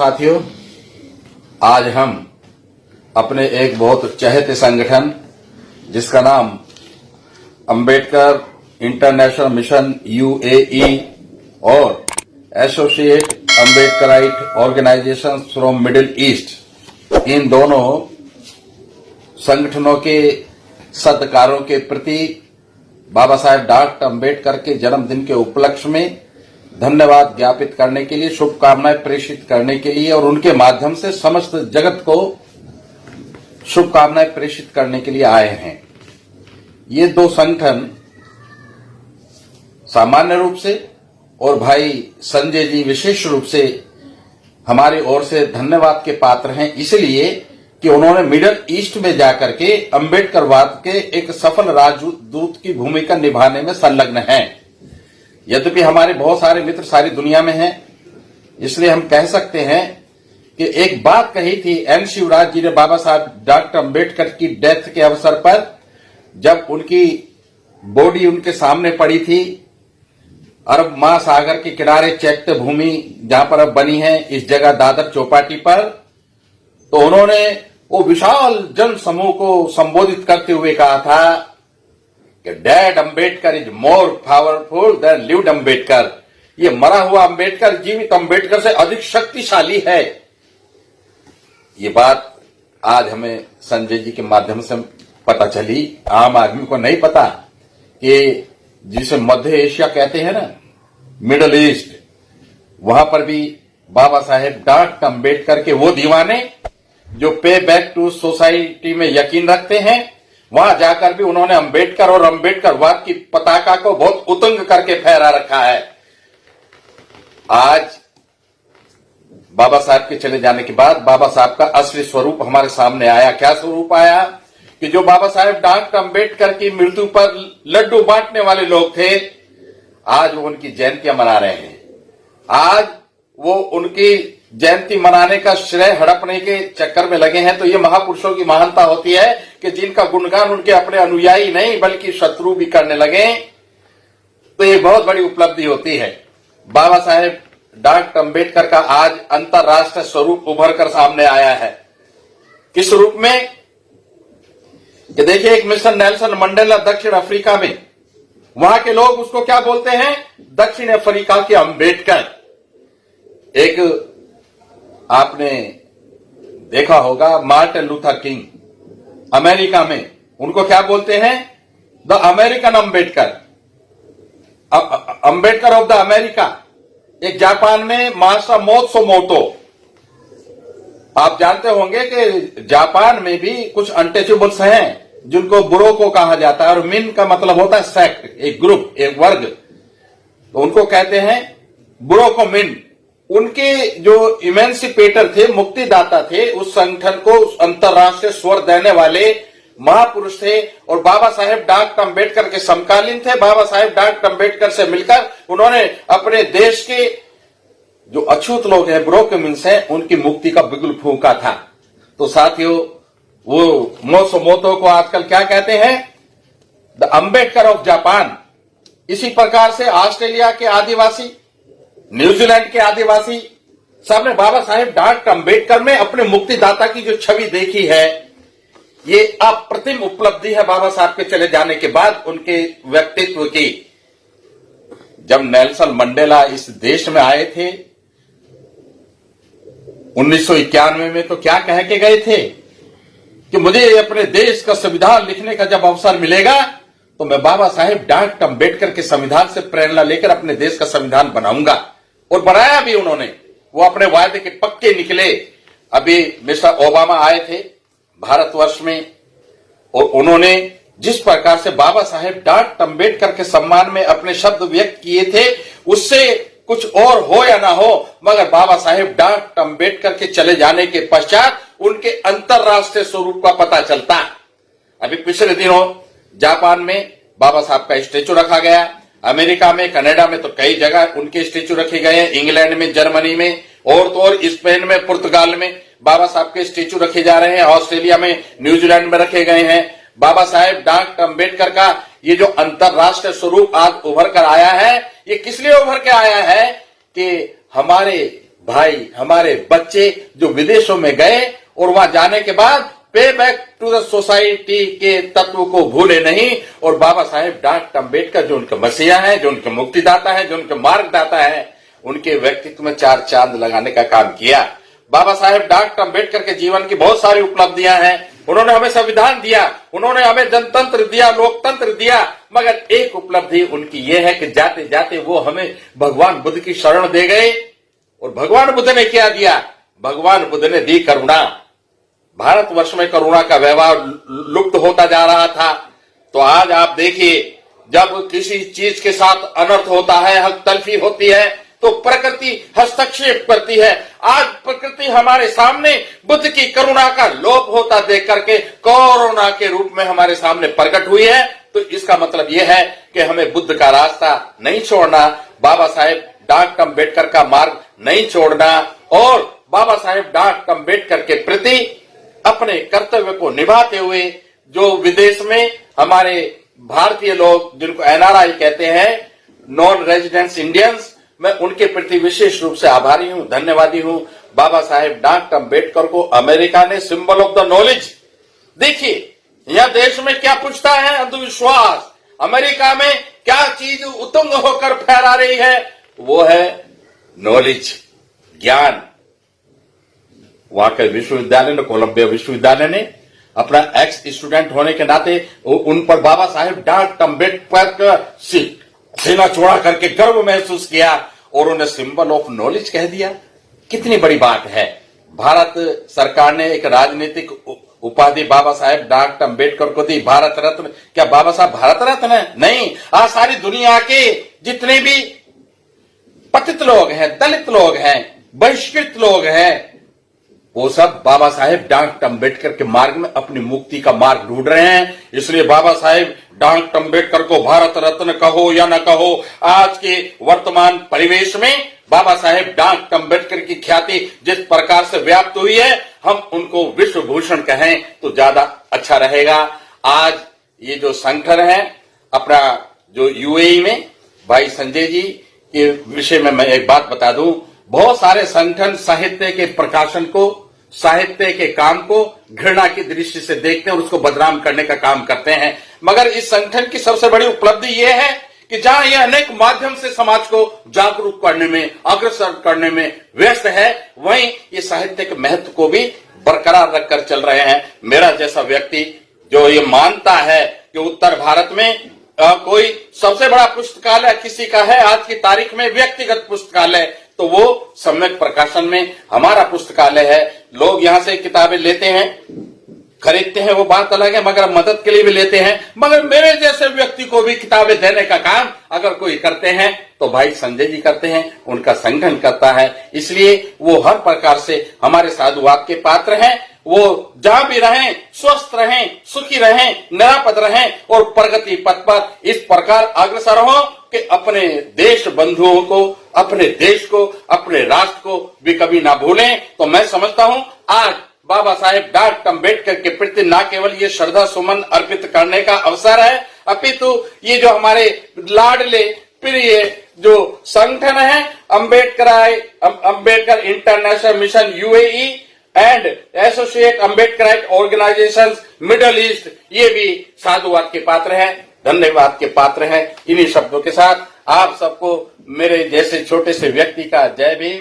साथियों, आज हम अपने एक बहुत चहेते संगठन जिसका नाम अंबेडकर इंटरनेशनल मिशन यूएई और associate Ambedkarite organisation from Middle East, इन दोनों संगठनों के सत्कारों के प्रति बाबा साहेब डॉक्टर अंबेडकर के जन्मदिन के उपलक्ष्य में धन्यवाद ज्ञापित करने के लिए, शुभकामनाएं प्रेषित करने के लिए और उनके माध्यम से समस्त जगत को शुभकामनाएं प्रेषित करने के लिए आए हैं। ये दो संगठन सामान्य रूप से और भाई संजय जी विशेष रूप से हमारी ओर से धन्यवाद के पात्र हैं, इसलिए कि उन्होंने मिडिल ईस्ट में जाकर के अंबेडकरवाद के एक सफल राजदूत की भूमिका निभाने में संलग्न हैं। यद्यपि हमारे बहुत सारे मित्र सारी दुनिया में हैं, इसलिए हम कह सकते हैं कि एक बात कही थी एन शिवराज जी ने बाबा साहब डॉक्टर अंबेडकर की डेथ के अवसर पर, जब उनकी बॉडी उनके सामने पड़ी थी अरब महासागर के किनारे चैत्य भूमि जहां पर अब बनी है इस जगह दादर चौपाटी पर, तो उन्होंने वो विशाल जन समूह को संबोधित करते हुए कहा था कि dead Ambedkar is more powerful than lived Ambedkar. ये मरा हुआ अंबेडकर जीवित अंबेडकर से अधिक शक्तिशाली है। ये बात आज हमें संजय जी के माध्यम से पता चली। आम आदमी को नहीं पता कि जिसे मध्य एशिया कहते हैं ना, मिडिल ईस्ट, वहां पर भी बाबा साहेब डॉक्टर अंबेडकर के वो दीवाने जो पे बैक टू सोसाइटी में यकीन रखते हैं, वहां जाकर भी उन्होंने अंबेडकर और अंबेडकरवाद की पताका को बहुत उतंग करके फहरा रखा है। आज बाबा साहब के चले जाने के बाद बाबा साहब का असली स्वरूप हमारे सामने आया। क्या स्वरूप आया कि जो बाबा साहेब डॉक्टर अंबेडकर की मृत्यु पर लड्डू बांटने वाले लोग थे, आज वो उनकी जयंतियां मना रहे हैं। आज वो उनकी जयंती मनाने का श्रेय हड़पने के चक्कर में लगे हैं। तो ये महापुरुषों की महानता होती है कि जिनका गुणगान उनके अपने अनुयायी नहीं बल्कि शत्रु भी करने लगे, तो ये बहुत बड़ी उपलब्धि होती है। बाबा साहेब डॉक्टर अंबेडकर का आज अंतर्राष्ट्रीय स्वरूप उभर कर सामने आया है। किस रूप में कि देखिए, एक मिस्टर नेल्सन मंडेला दक्षिण अफ्रीका में, वहां के लोग उसको क्या बोलते हैं, दक्षिण अफ्रीका के अंबेडकर। एक आपने देखा होगा मार्टिन लूथर किंग, अमेरिका में उनको क्या बोलते हैं, the American Ambedkar, Ambedkar of the America. एक जापान में मासा मोत्सुमोटो, आप जानते होंगे कि जापान में भी कुछ अनटचेबल्स हैं जिनको बुरोको कहा जाता है, और मिन का मतलब होता है सेक्ट, एक ग्रुप, एक वर्ग, तो उनको कहते हैं बुरोको मिन। उनके जो इमेंसिपेटर थे, मुक्तिदाता थे, उस संगठन को अंतर्राष्ट्रीय स्वर देने वाले महापुरुष थे और बाबा साहेब डॉक्टर अंबेडकर के समकालीन थे। बाबा साहेब डॉक्टर अंबेडकर से मिलकर उन्होंने अपने देश के जो अछूत लोग हैं, ब्रोकमिन्स हैं, उनकी मुक्ति का बिगुल फूंका था। तो साथियों, वो मोत्सुमोटो को आजकल क्या कहते हैं, द अंबेडकर ऑफ जापान। इसी प्रकार से ऑस्ट्रेलिया के आदिवासी, न्यूजीलैंड के आदिवासी, सबने बाबा साहेब डॉक्टर अंबेडकर में अपने मुक्तिदाता की जो छवि देखी है, ये अप्रतिम उपलब्धि है बाबा साहब के चले जाने के बाद उनके व्यक्तित्व की। जब नेल्सन मंडेला इस देश में आए थे 1991 में, तो क्या कह के गए थे कि मुझे अपने देश का संविधान लिखने का जब अवसर मिलेगा तो मैं बाबा साहेब डॉक्टर अंबेडकर के संविधान से प्रेरणा लेकर अपने देश का संविधान बनाऊंगा। और बनाया भी उन्होंने, वो अपने वायदे के पक्के निकले। अभी मिस्टर ओबामा आए थे भारतवर्ष में और उन्होंने जिस प्रकार से बाबा साहेब डॉक्टर अंबेडकर के सम्मान में अपने शब्द व्यक्त किए थे, उससे कुछ और हो या ना हो, मगर बाबा साहेब डॉक्टर अंबेडकर के चले जाने के पश्चात उनके अंतर्राष्ट्रीय स्वरूप का पता चलता। अभी पिछले दिनों जापान में बाबा साहब का स्टेचू रखा गया, अमेरिका में, कनाडा में तो कई जगह उनके स्टेचू रखे गए हैं, इंग्लैंड में, जर्मनी में और तो और स्पेन में, पुर्तगाल में बाबा साहब के स्टेचू रखे जा रहे हैं, ऑस्ट्रेलिया में, न्यूजीलैंड में रखे गए हैं। बाबा साहेब डॉक्टर अंबेडकर का ये जो अंतर्राष्ट्रीय स्वरूप आज उभर कर आया है, ये किस लिए उभर के आया है कि हमारे भाई हमारे बच्चे जो विदेशों में गए और वहां जाने के बाद पे बैक टू द सोसाइटी के तत्व को भूले नहीं, और बाबा साहेब डॉक्टर अम्बेडकर जो उनके मसीहा हैं, जो उनके मुक्तिदाता हैं, जो उनके मार्गदाता हैं, उनके व्यक्तित्व में 4 चांद लगाने का काम किया। बाबा साहेब डॉक्टर अम्बेडकर के जीवन की बहुत सारी उपलब्धियां हैं। उन्होंने हमें संविधान दिया, उन्होंने हमें जनतंत्र दिया, लोकतंत्र दिया, मगर एक उपलब्धि उनकी यह है कि जाते जाते वो हमें भगवान बुद्ध की शरण दे गए। और भगवान बुद्ध ने क्या दिया? भगवान बुद्ध ने दी करुणा। भारतवर्ष में करुणा का व्यवहार लुप्त होता जा रहा था। तो आज आप देखिए, जब किसी चीज के साथ अनर्थ होता है, हक तलफी होती है, तो प्रकृति हस्तक्षेप करती है। आज प्रकृति हमारे सामने बुद्ध की करुणा का लोप होता देख करके कोरोना के रूप में हमारे सामने प्रकट हुई है। तो इसका मतलब यह है कि हमें बुद्ध का रास्ता नहीं छोड़ना, बाबा साहेब डॉक्टर अम्बेडकर का मार्ग नहीं छोड़ना, और बाबा साहेब डॉक्टर अम्बेडकर के प्रति अपने कर्तव्य को निभाते हुए जो विदेश में हमारे भारतीय लोग, जिनको एनआरआई कहते हैं, नॉन रेजिडेंट्स इंडियंस, मैं उनके प्रति विशेष रूप से आभारी हूं, धन्यवादी हूं। बाबा साहेब डॉक्टर अम्बेडकर को अमेरिका ने सिंबल ऑफ द नॉलेज, देखिए यह देश में क्या पूछता है अंधविश्वास, अमेरिका में क्या चीज उतंग होकर फहरा रही है, वो है नॉलेज, ज्ञान। वहां के विश्वविद्यालय ने, कोलंबिया विश्वविद्यालय ने अपना एक्स स्टूडेंट होने के नाते उन पर बाबा साहेब डॉक्टर अम्बेडकर का सीना चौड़ा करके गर्व महसूस किया और उन्हें सिंबल ऑफ नॉलेज कह दिया। कितनी बड़ी बात है। भारत सरकार ने एक राजनीतिक उपाधि बाबा साहेब डॉक्टर अम्बेडकर को दी, भारत रत्न। क्या बाबा साहब भारत रत्न है? नहीं। आज सारी दुनिया के जितने भी पतित लोग हैं, दलित लोग हैं, बहिष्कृत लोग हैं, वो सब बाबा साहेब डॉक्टर अम्बेडकर के मार्ग में अपनी मुक्ति का मार्ग ढूंढ रहे हैं। इसलिए बाबा साहेब डॉक्टर अम्बेडकर को भारत रत्न कहो या न कहो, आज के वर्तमान परिवेश में बाबा साहेब डॉक्टर अम्बेडकर की ख्याति जिस प्रकार से व्याप्त हुई है, हम उनको विश्व भूषण कहें तो ज्यादा अच्छा रहेगा। आज ये जो संगठन है अपना, जो यूएई में भाई संजय जी के विषय में मैं एक बात बता दूं, बहुत सारे संगठन साहित्य के प्रकाशन को, साहित्य के काम को घृणा की दृष्टि से देखते हैं और उसको बदनाम करने का काम करते हैं। मगर इस संगठन की सबसे बड़ी उपलब्धि यह है कि जहां यह अनेक माध्यम से समाज को जागरूक करने में, अग्रसर करने में व्यस्त है, वहीं ये साहित्य के महत्व को भी बरकरार रखकर चल रहे हैं। मेरा जैसा व्यक्ति जो ये मानता है कि उत्तर भारत में कोई सबसे बड़ा पुस्तकालय किसी का है आज की तारीख में, व्यक्तिगत पुस्तकालय, तो वो सम्यक प्रकाशन में हमारा पुस्तकालय है। लोग यहां से किताबें लेते हैं, खरीदते हैं, वो बात अलग है, मगर मदद के लिए भी लेते हैं। मगर मेरे जैसे व्यक्ति को भी किताबें देने का काम अगर कोई करते हैं तो भाई संजय जी करते हैं, उनका संगठन करता है। इसलिए वो हर प्रकार से हमारे साधुवाद के पात्र हैं। वो जहां भी रहें, स्वस्थ रहें, सुखी रहें, निरापद रहें और प्रगति पथ पर इस प्रकार अग्रसर हो कि अपने देश बंधुओं को, अपने देश को, अपने राष्ट्र को भी कभी ना भूलें। तो मैं समझता हूं आज बाबा साहेब डॉक्टर अम्बेडकर के प्रति न केवल ये श्रद्धा सुमन अर्पित करने का अवसर है, अपितु ये जो हमारे लाडले प्रिय जो संगठन है Ambedkar international mission UAE and associate Ambedkarite organisations middle east, ये भी साधुवाद के पात्र हैं, धन्यवाद के पात्र हैं। इन्हीं शब्दों के साथ आप सबको मेरे जैसे छोटे से व्यक्ति का जय भीम।